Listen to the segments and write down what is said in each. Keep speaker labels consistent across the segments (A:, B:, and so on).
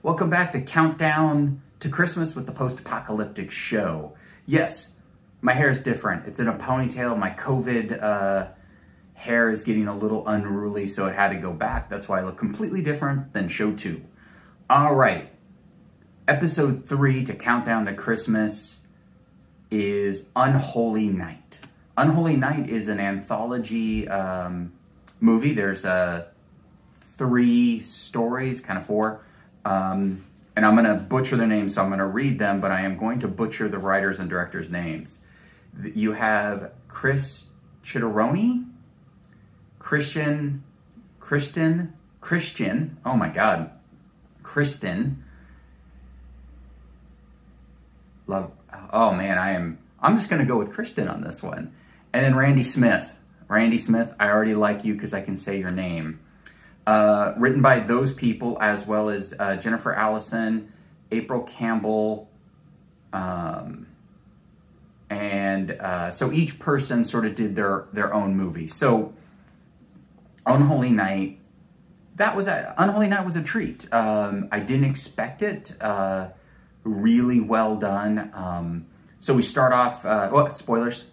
A: Welcome back to Countdown to Christmas with the Post Apocalyptic Show. Yes, my hair is different. It's in a ponytail. My COVID hair is getting a little unruly, so it had to go back. That's why I look completely different than show 2. All right, episode 3 to Countdown to Christmas is Unholy Night. Unholy Night is an anthology movie. There's 3 stories, kind of 4. And I'm going to butcher the names, so I'm going to read them, but I am going to butcher the writers and directors' names. You have Chitaroni, Kristian, oh my God, Kristian. Oh man, I'm just going to go with Kristian on this one. And then Randy Smith. Randy Smith, I already like you because I can say your name. Written by those people, as well as Jennifer Allanson, April Campbell, so each person sort of did their own movie. So Unholy Night, Unholy Night was a treat. I didn't expect it. Really well done. So we start off, spoilers.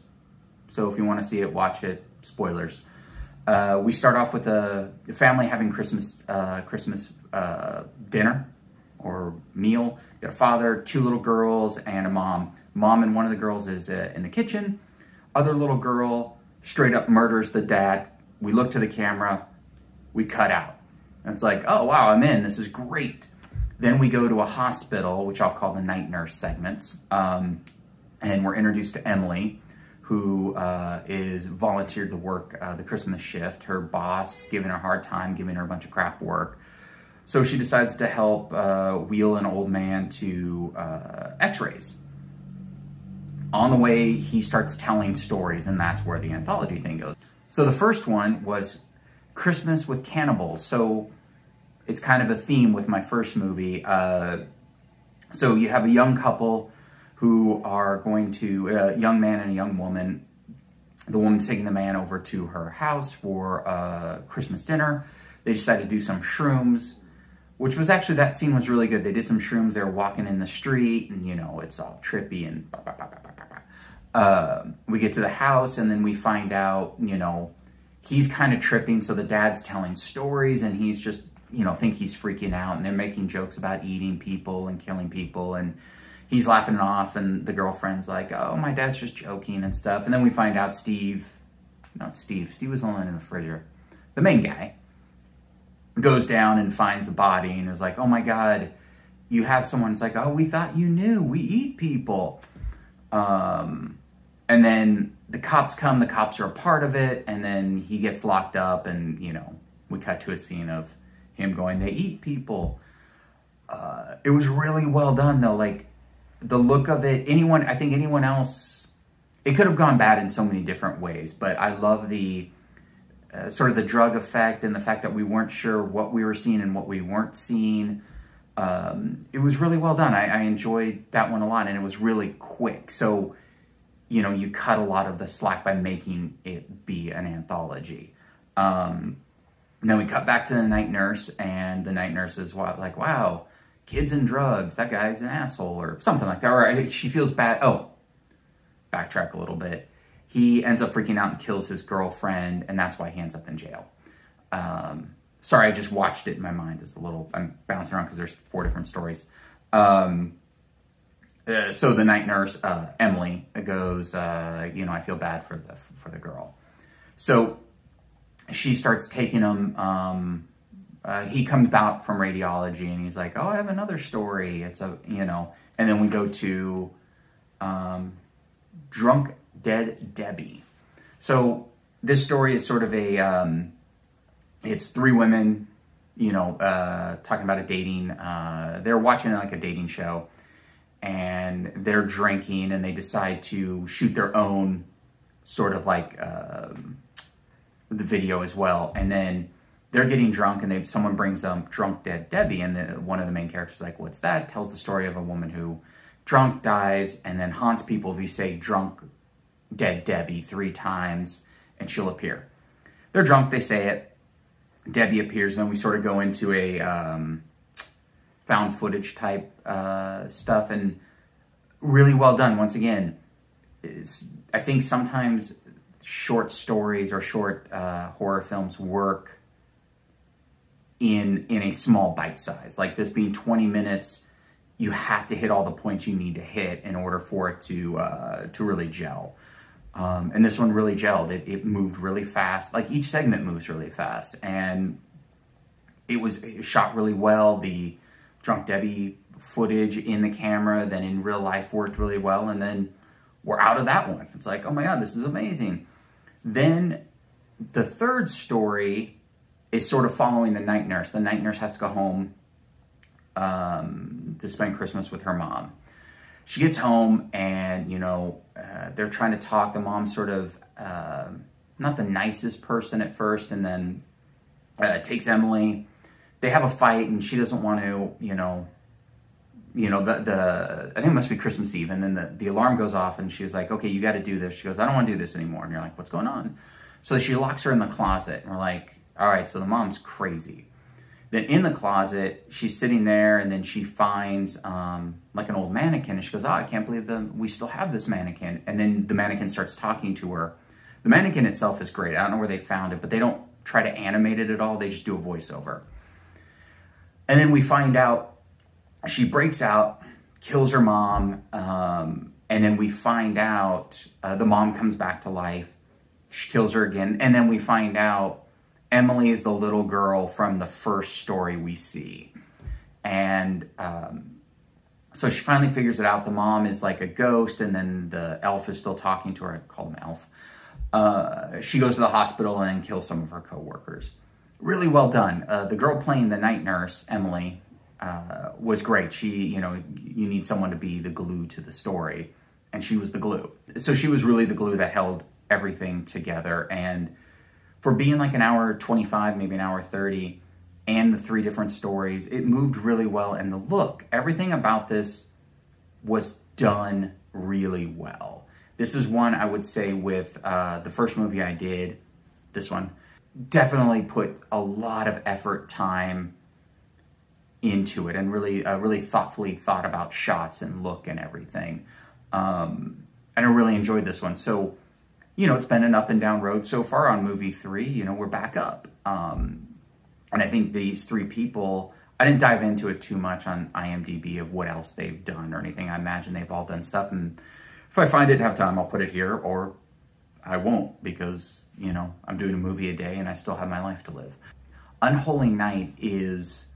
A: So if you want to see it, watch it. Spoilers. We start off with a family having Christmas dinner or meal. You got a father, 2 little girls, and a mom. Mom and one of the girls is in the kitchen. Other little girl straight up murders the dad. We look to the camera. We cut out. And it's like, oh, wow, I'm in. This is great. Then we go to a hospital, which I'll call the night nurse segments. And we're introduced to Emily, who is volunteered to work the Christmas shift. Her boss giving her a hard time, giving her a bunch of crap work. So she decides to help wheel an old man to x-rays. On the way, he starts telling stories, and that's where the anthology thing goes. So the first one was Christmas with Cannibals. So it's kind of a theme with my first movie. So you have a young couple who are going to, a young man and a young woman. The woman's taking the man over to her house for Christmas dinner. They decide to do some shrooms, which was actually, that scene was really good. They did some shrooms. They were walking in the street, and, you know, it's all trippy and we get to the house, and then we find out, you know, he's kind of tripping, so the dad's telling stories, and he's just, you know, think he's freaking out, and they're making jokes about eating people and killing people, and he's laughing it off, and the girlfriend's like, oh, my dad's just joking and stuff. And then we find out Steve was only in the refrigerator. The main guy goes down and finds the body and is like, oh my God, you have someone. It's like, oh, we thought you knew. We eat people. And then the cops come. The cops are a part of it. And then he gets locked up, and, you know, we cut to a scene of him going, they eat people. It was really well done, though. Like, the look of it, I think anyone else, it could have gone bad in so many different ways, but I love the sort of the drug effect and the fact that we weren't sure what we were seeing and what we weren't seeing. It was really well done. I enjoyed that one a lot, and it was really quick. So, you know, you cut a lot of the slack by making it be an anthology. Then we cut back to the night nurse, and the night nurse is like, wow, kids and drugs, that guy's an asshole, or something like that. Or she feels bad. Oh, backtrack a little bit. He ends up freaking out and kills his girlfriend, and that's why he ends up in jail. Sorry, I just watched it in my mind. I'm bouncing around because there's 4 different stories. So the night nurse, Emily, goes, you know, I feel bad for the girl. So she starts taking him. He comes out from radiology, and he's like, oh, I have another story. It's you know, and then we go to Drunk Dead Debbie. So this story is sort of it's 3 women, you know, talking about a dating, they're watching like a dating show, and they're drinking, and they decide to shoot their own sort of like the video as well. And then they're getting drunk, and someone brings them Drunk Dead Debbie, and one of the main characters is like, what's that? Tells the story of a woman who drunk, dies, and then haunts people if you say Drunk Dead Debbie 3 times, and she'll appear. They're drunk, they say it. Debbie appears, and then we sort of go into a found footage type stuff, and really well done. Once again, I think sometimes short stories or short horror films work in a small bite size. Like this being 20 minutes, you have to hit all the points you need to hit in order for it to really gel. And this one really gelled. It moved really fast. Like each segment moves really fast, and it was shot really well. The Drunk Debbie footage in the camera, then in real life, worked really well. And then we're out of that one. It's like, oh my God, this is amazing. Then the third story is sort of following the night nurse. The night nurse has to go home to spend Christmas with her mom. She gets home and, you know, they're trying to talk. The mom's sort of not the nicest person at first, and then takes Emily. They have a fight, and she doesn't want to, I think it must be Christmas Eve, and then the alarm goes off, and she's like, okay, you got to do this. She goes, I don't want to do this anymore. And you're like, what's going on? So she locks her in the closet, and we're like, all right, so the mom's crazy. Then in the closet, she's sitting there, and then she finds like an old mannequin, and she goes, oh, I can't believe we still have this mannequin. And then the mannequin starts talking to her. The mannequin itself is great. I don't know where they found it, but they don't try to animate it at all. They just do a voiceover. And then we find out she breaks out, kills her mom, and then we find out the mom comes back to life. She kills her again, and then we find out Emily is the little girl from the first story we see. And so she finally figures it out. The mom is like a ghost, and then the elf is still talking to her. I call him Elf. She goes to the hospital and kills some of her coworkers. Really well done. The girl playing the night nurse, Emily, was great. She, you need someone to be the glue to the story, and she was the glue. So she was really the glue that held everything together. And for being like an hour 25, maybe an hour 30, and the 3 different stories, it moved really well. And the look, everything about this was done really well. This is one I would say with the first movie I did, this one, definitely put a lot of effort, time into it, and really thoughtfully thought about shots and look and everything. And I really enjoyed this one. So, it's been an up and down road so far on movie 3. We're back up. And I think these 3 people, I didn't dive into it too much on IMDb of what else they've done or anything. I imagine they've all done stuff. And if I find it and have time, I'll put it here, or I won't, because, I'm doing a movie a day and I still have my life to live. Unholy Night is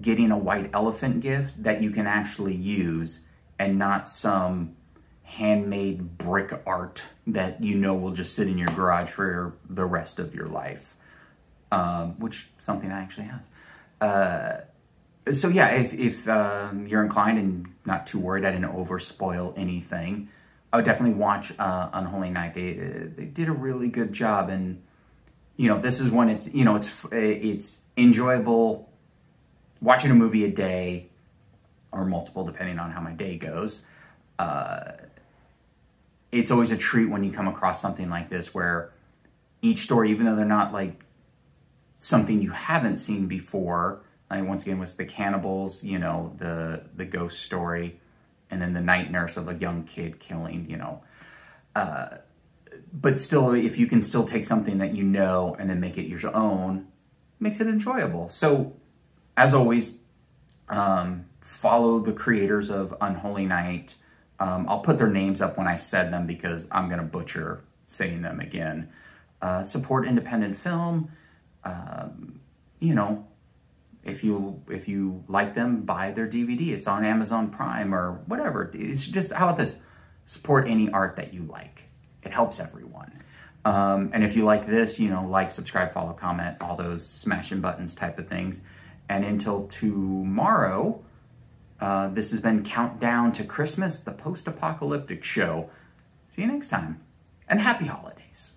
A: getting a white elephant gift that you can actually use, and not some handmade brick art that will just sit in your garage for the rest of your life, which is something I actually have. So yeah, if you're inclined and not too worried I didn't over-spoil anything, I would definitely watch Unholy Night. They did a really good job, and this is one, it's enjoyable watching a movie a day, or multiple depending on how my day goes. It's always a treat when you come across something like this, where each story, even though they're not like something you haven't seen before, like once again was the cannibals, the ghost story, and then the night nurse of a young kid killing, but still, if you can still take something that and then make it your own, makes it enjoyable. So, as always, follow the creators of Unholy Night. I'll put their names up when I said them, because I'm going to butcher saying them again. Support independent film. If you like them, buy their DVD. It's on Amazon Prime or whatever. It's just, how about this? Support any art that you like. It helps everyone. And if you like this, like, subscribe, follow, comment, all those smashing buttons type of things. And until tomorrow, this has been Countdown to Christmas, the Post Apocalyptic Show. See you next time, and happy holidays.